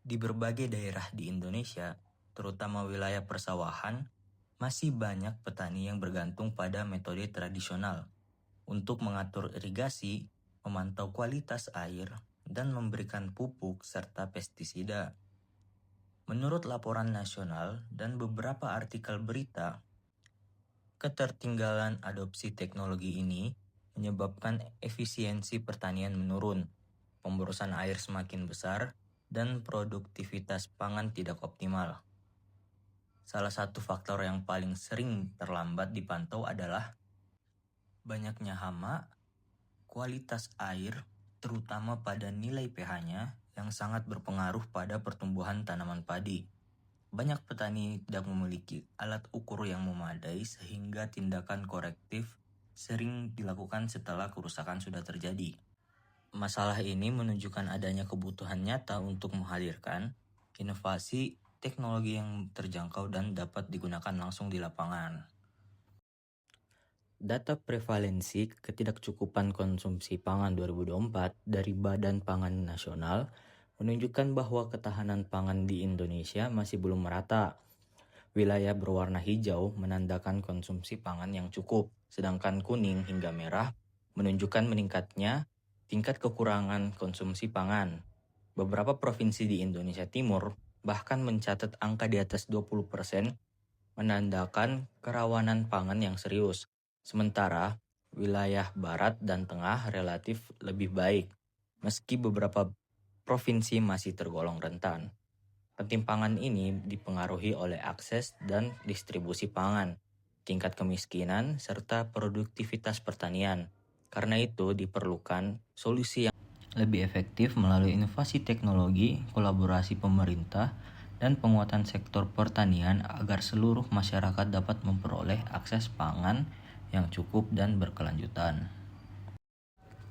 Di berbagai daerah di Indonesia, terutama wilayah persawahan, masih banyak petani yang bergantung pada metode tradisional untuk mengatur irigasi, memantau kualitas air, dan memberikan pupuk serta pestisida. Menurut laporan nasional dan beberapa artikel berita, ketertinggalan adopsi teknologi ini menyebabkan efisiensi pertanian menurun, pemborosan air semakin besar, dan produktivitas pangan tidak optimal. Salah satu faktor yang paling sering terlambat dipantau adalah banyaknya hama, kualitas air, terutama pada nilai pH-nya yang sangat berpengaruh pada pertumbuhan tanaman padi. Banyak petani tidak memiliki alat ukur yang memadai sehingga tindakan korektif sering dilakukan setelah kerusakan sudah terjadi. Masalah ini menunjukkan adanya kebutuhan nyata untuk menghadirkan inovasi teknologi yang terjangkau dan dapat digunakan langsung di lapangan. Data prevalensi ketidakcukupan konsumsi pangan 2024 dari Badan Pangan Nasional menunjukkan bahwa ketahanan pangan di Indonesia masih belum merata. Wilayah berwarna hijau menandakan konsumsi pangan yang cukup, sedangkan kuning hingga merah menunjukkan meningkatnya tingkat kekurangan konsumsi pangan. Beberapa provinsi di Indonesia Timur bahkan mencatat angka di atas 20%, menandakan kerawanan pangan yang serius. Sementara wilayah barat dan tengah relatif lebih baik, meski beberapa provinsi masih tergolong rentan. Ketimpangan ini dipengaruhi oleh akses dan distribusi pangan, tingkat kemiskinan, serta produktivitas pertanian. Karena itu diperlukan solusi yang lebih efektif melalui inovasi teknologi, kolaborasi pemerintah, dan penguatan sektor pertanian agar seluruh masyarakat dapat memperoleh akses pangan yang cukup dan berkelanjutan.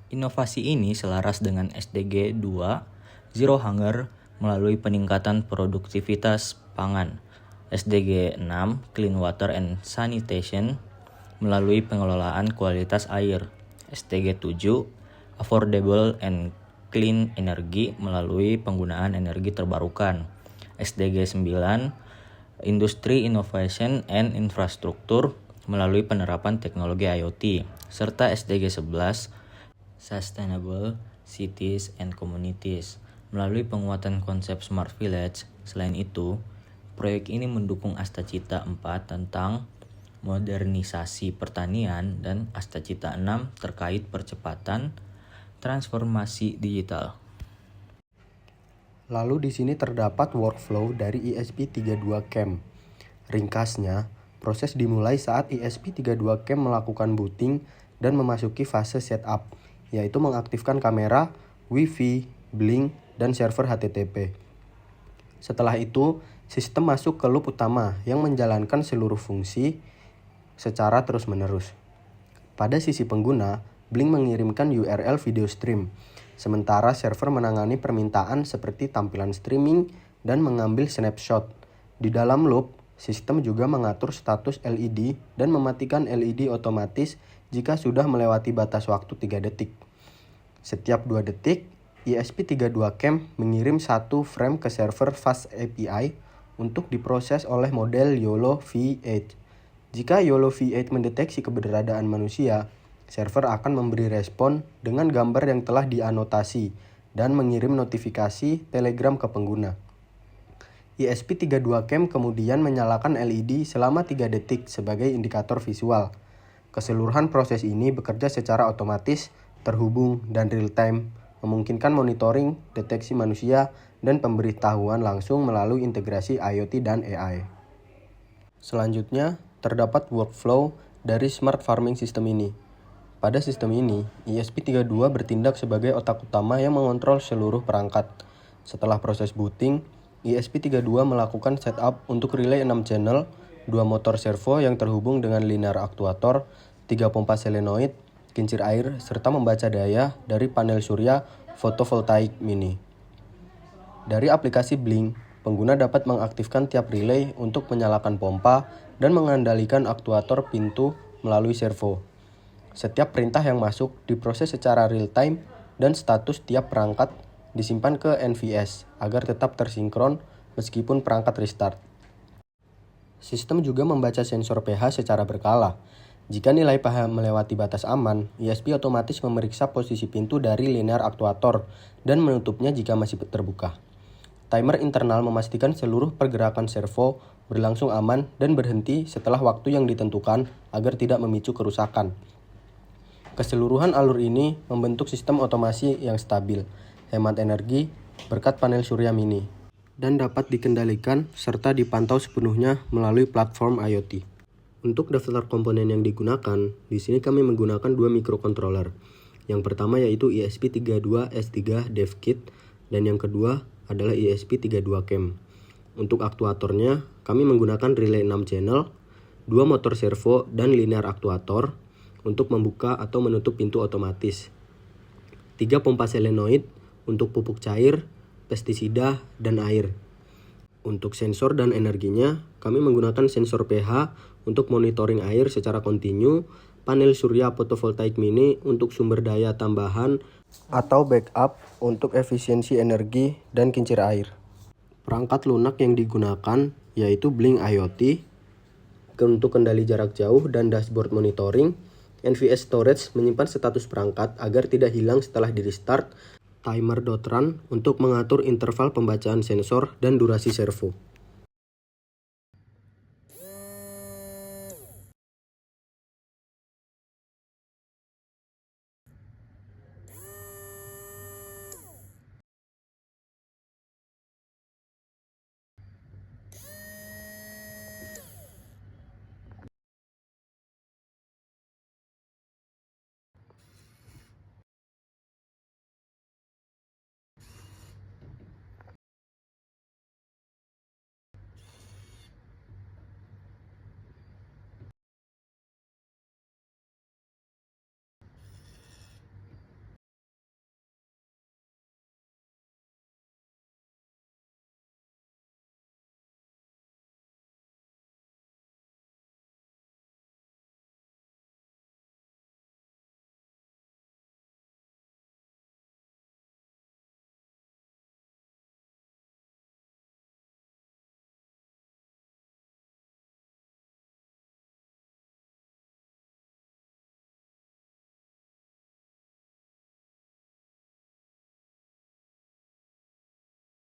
Inovasi ini selaras dengan SDG 2, Zero Hunger, melalui peningkatan produktivitas pangan. SDG 6, Clean Water and Sanitation, melalui pengelolaan kualitas air. SDG 7, Affordable and Clean Energy, melalui penggunaan energi terbarukan. SDG 9, Industry Innovation and Infrastructure, melalui penerapan teknologi IoT. Serta SDG 11, Sustainable Cities and Communities, melalui penguatan konsep Smart Village. Selain itu, proyek ini mendukung Astacita 4 tentang modernisasi pertanian dan Astacita 6 terkait percepatan transformasi digital. Lalu di sini terdapat workflow dari ESP32 Camp. Ringkasnya, proses dimulai saat ESP32 Camp melakukan booting dan memasuki fase setup, yaitu mengaktifkan kamera, Wi-Fi, Blink, dan server HTTP. Setelah itu, sistem masuk ke loop utama yang menjalankan seluruh fungsi secara terus-menerus. Pada sisi pengguna, Blink mengirimkan URL video stream, sementara server menangani permintaan seperti tampilan streaming dan mengambil snapshot. Di dalam loop, sistem juga mengatur status LED dan mematikan LED otomatis jika sudah melewati batas waktu 3 detik. Setiap 2 detik, ESP32 Camp mengirim satu frame ke server Fast API untuk diproses oleh model YOLO V8. Jika YOLO V8 mendeteksi keberadaan manusia, server akan memberi respon dengan gambar yang telah dianotasi dan mengirim notifikasi Telegram ke pengguna. ESP32 Camp kemudian menyalakan LED selama 3 detik sebagai indikator visual. Keseluruhan proses ini bekerja secara otomatis, terhubung, dan real-time, memungkinkan monitoring, deteksi manusia, dan pemberitahuan langsung melalui integrasi IoT dan AI. Selanjutnya, terdapat workflow dari Smart Farming System ini. Pada sistem ini, ESP32 bertindak sebagai otak utama yang mengontrol seluruh perangkat. Setelah proses booting, ESP32 melakukan setup untuk relay 6 channel, 2 motor servo yang terhubung dengan linear aktuator, 3 pompa solenoid, kincir air, serta membaca daya dari panel surya fotovoltaik mini. Dari aplikasi Blink, pengguna dapat mengaktifkan tiap relay untuk menyalakan pompa dan mengendalikan aktuator pintu melalui servo. Setiap perintah yang masuk diproses secara real-time dan status tiap perangkat disimpan ke NVS agar tetap tersinkron meskipun perangkat restart. Sistem juga membaca sensor pH secara berkala. Jika nilai pH melewati batas aman, ESP otomatis memeriksa posisi pintu dari linear aktuator dan menutupnya jika masih terbuka. Timer internal memastikan seluruh pergerakan servo berlangsung aman dan berhenti setelah waktu yang ditentukan agar tidak memicu kerusakan. Keseluruhan alur ini membentuk sistem otomasi yang stabil, hemat energi berkat panel surya mini, dan dapat dikendalikan serta dipantau sepenuhnya melalui platform IoT. Untuk daftar komponen yang digunakan, di sini kami menggunakan dua microcontroller. Yang pertama yaitu ESP32S3 Dev Kit dan yang kedua adalah ESP32 Cam. Untuk aktuatornya, kami menggunakan relay 6 channel, 2 motor servo dan linear aktuator untuk membuka atau menutup pintu otomatis. 3 pompa solenoid untuk pupuk cair, pestisida, dan air. Untuk sensor dan energinya, kami menggunakan sensor pH untuk monitoring air secara kontinu, panel surya fotovoltaik mini untuk sumber daya tambahan, atau backup untuk efisiensi energi dan kincir air. Perangkat lunak yang digunakan yaitu Blink IoT untuk kendali jarak jauh dan dashboard monitoring. NVS Storage menyimpan status perangkat agar tidak hilang setelah di restart. Timer.run untuk mengatur interval pembacaan sensor dan durasi servo.